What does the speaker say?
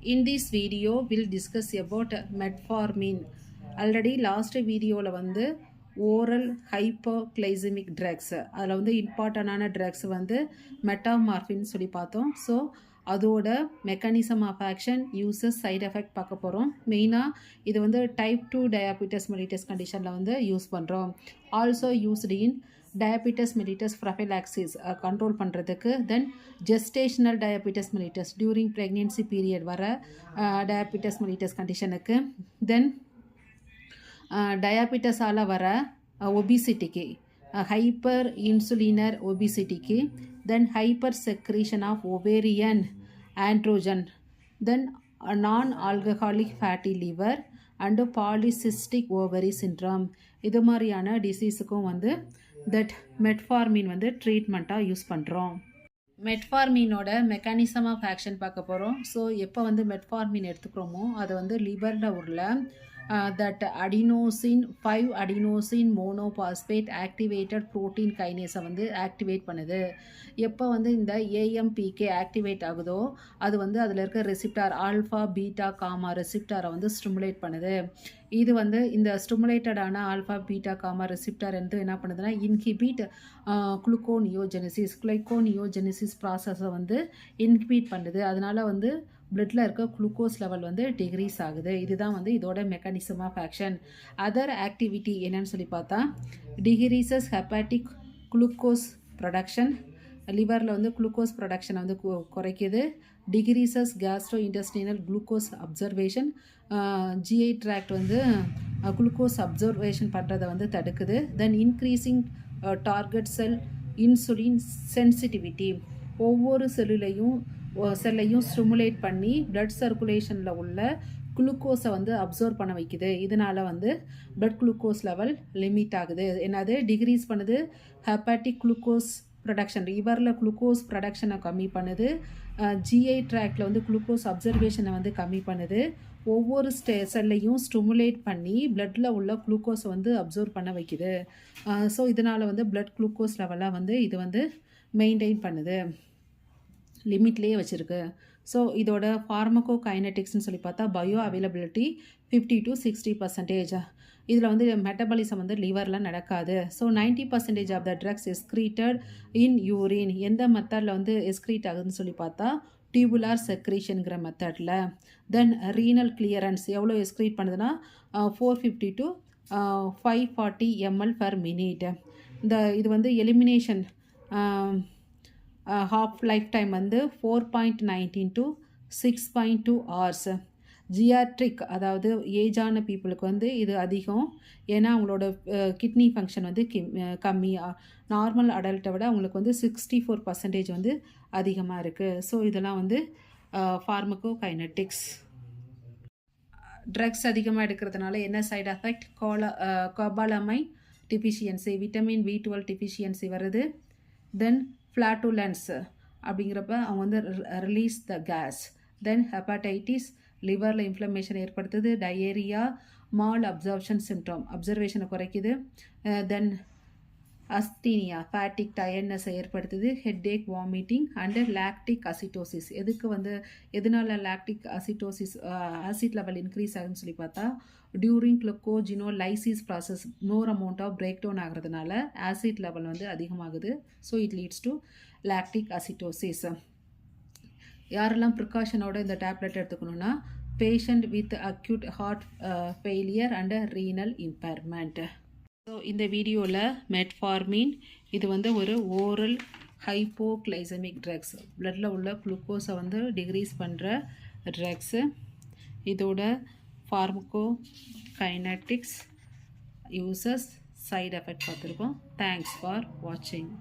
In this video, we'll discuss about metformin. Already last video வந்து oral hypoglycemic drugs அதில் வந்து இம்பார்ட்டண்டான drugs வந்து மெட்டாமார்ஃபின் சொல்லி பார்த்தோம். ஸோ அதோட mechanism of action, uses, side effect பார்க்க போகிறோம். மெயினாக இது வந்து டைப் 2 டயாபிட்டஸ் மெலிட்டஸ் கண்டிஷனில் வந்து யூஸ் பண்ணுறோம். Also used in diabetes mellitus prophylaxis control பண்ணுறதுக்கு, then gestational diabetes mellitus during pregnancy period வர டயபிட்டஸ் மெலிட்டஸ் கண்டிஷனுக்கு, தென் டயாபிட்டஸால் வர ஒபிசிட்டிக்கு, ஹைப்பர் இன்சுலினர் ஒபிசிட்டிக்கு, then hyper secretion of ovarian androgen, then non alcoholic fatty liver and polycystic ovary syndrome, இது மாதிரியான டிசீஸுக்கும் வந்து தட் மெட்ஃபார்மின் வந்து ட்ரீட்மெண்ட்டாக யூஸ் பண்ணுறோம். மெட்ஃபார்மினோட மெக்கானிசம் ஆஃப் ஆக்ஷன் பார்க்க போகிறோம். ஸோ எப்போ வந்து மெட்ஃபார்மின் எடுத்துக்கிறோமோ அது வந்து லிவரில் உள்ள that adenosine 5 adenosine monophosphate activated protein கைனேஸை வந்து ஆக்டிவேட் பண்ணுது. எப்போ வந்து இந்த ஏஎம்பிகே ஆக்டிவேட் ஆகுதோ அது வந்து அதில் இருக்க ரெசிப்டார் ஆல்ஃபா பீட்டா காமா ரெசிப்டாரை வந்து ஸ்டிமுலேட் பண்ணுது. இது வந்து இந்த ஸ்டிமுலேட்டடான ஆல்ஃபா பீட்டா காமா ரெசிப்டார் வந்து என்ன பண்ணுதுன்னா இன்ஹிபிட் குளுக்கோனியோஜெனிசிஸ் ப்ராசஸை வந்து இன்ஹிபிட் பண்ணுது. அதனால் வந்து பிளட்டில் இருக்க குளுக்கோஸ் லெவல் வந்து டிக்ரீஸ் ஆகுது. இதுதான் வந்து இதோட mechanism of action. Other activity என்னன்னு சொல்லி பார்த்தா டிக்ரீசஸ் ஹெப்பாட்டிக் குளுக்கோஸ் ப்ரொடக்ஷன், லிவரில் வந்து குளுக்கோஸ் ப்ரொடக்ஷனை வந்து குறைக்குது. Decreases gastro intestinal glucose absorption, GI tract வந்து குளுக்கோஸ் அப்சர்வேஷன் பண்ணுறதை வந்து தடுக்குது. Then increasing target cell insulin sensitivity, ஒவ்வொரு செல்லையும் ஸ்டிமுலேட் பண்ணி பிளட் சர்க்குலேஷனில் உள்ள குளுக்கோஸை வந்து அப்சர்வ் பண்ண வைக்குது. இதனால் வந்து பிளட் குளுக்கோஸ் லெவல் லிமிட் ஆகுது. என்னது டிக்ரீஸ் பண்ணுது ஹெப்பாட்டிக் குளுக்கோஸ் ப்ரொடக்ஷன், லிவரில் குளுக்கோஸ் ப்ரொடக்ஷனை கம்மி பண்ணுது. ஜிஐ ட்ராக்டில் வந்து குளுக்கோஸ் அப்சர்வேஷனை வந்து கம்மி பண்ணுது. ஒவ்வொரு செல்லையும் ஸ்டிமுலேட் பண்ணி பிளட்டில் உள்ள குளுக்கோஸை வந்து அப்சர்வ் பண்ண வைக்குது. ஸோ இதனால் வந்து பிளட் குளுக்கோஸ் லெவலாக வந்து இது வந்து மெயின்டைன் பண்ணுது, லிமிட்லேயே வச்சுருக்கு. ஸோ இதோட ஃபார்மகோ கைனட்டிக்ஸ்னு சொல்லி பார்த்தா பயோ அவைலபிலிட்டி 50 to 60%. இதில் வந்து மெட்டபாலிசம் வந்து லிவரில் நடக்காது. So 90% of the drugs excreted in urine. எந்த மெத்தடில் வந்து எஸ்க்ரீட் ஆகுதுன்னு சொல்லி பார்த்தா டியூபுலார் செக்ரீஷனுங்கிற மெத்தடில். தென் ரீனல் கிளியரன்ஸ் எவ்வளோ எஸ்க்ரீட் பண்ணுதுன்னா 450 to 540 ml per minute. இது வந்து எலிமினேஷன் ஹாஃப் லைஃப் டைம் வந்து 4.19 to 6.2 hours. ஜியாட்ரிக் அதாவது ஏஜான பீப்புளுக்கு வந்து இது அதிகம். ஏன்னா அவங்களோட கிட்னி ஃபங்க்ஷன் வந்து கம்மி. நார்மல் அடல்ட்டை விட அவங்களுக்கு வந்து 64% வந்து அதிகமாக இருக்குது. ஸோ இதெல்லாம் வந்து ஃபார்மகோ கைனட்டிக்ஸ். ட்ரக்ஸ் அதிகமாக எடுக்கிறதுனால என்ன side effect? Cobalamin deficiency, vitamin B12 deficiency வருது. தென் ஃப்ளாட்டுலன்ஸ் அப்படிங்கிறப்ப அவங்க வந்து release the gas. Then hepatitis, லிவரில் இன்ஃப்ளமேஷன் ஏற்படுத்துது. டயேரியா, மால் அப்சர்ப்ஷன் சிம்டம், அப்சர்வேஷனை குறைக்குது. தென் அஸ்தீனியா, ஃபேட்டிக் டயர்ட்னஸை ஏற்படுத்துது. Headache, vomiting and lactic acidosis. எதனால lactic acidosis acid level increase ஆகுதுன்னு சொல்லி பார்த்தா during glycogenolysis process more amount of break down ஆகிறதுனால ஆசிட் லெவல் வந்து அதிகமாகுது. So it leads to lactic acidosis. யாரெல்லாம் ப்ரிகாஷனோட இந்த டேப்லெட் எடுத்துக்கணுன்னா patient with acute heart failure and renal impairment. So இந்த வீடியோவில் மெட்ஃபார்மின் இது வந்து ஒரு ஓரல் ஹைப்போகிளைசமிக் ட்ரக்ஸ், பிளட்டில் உள்ள குளுக்கோஸை வந்து டிக்ரீஸ் பண்ணுற ட்ரக்ஸு. இதோட pharmaco kinetics, uses, side effect பார்த்துருக்கோம். தேங்க்ஸ் ஃபார் வாட்சிங்.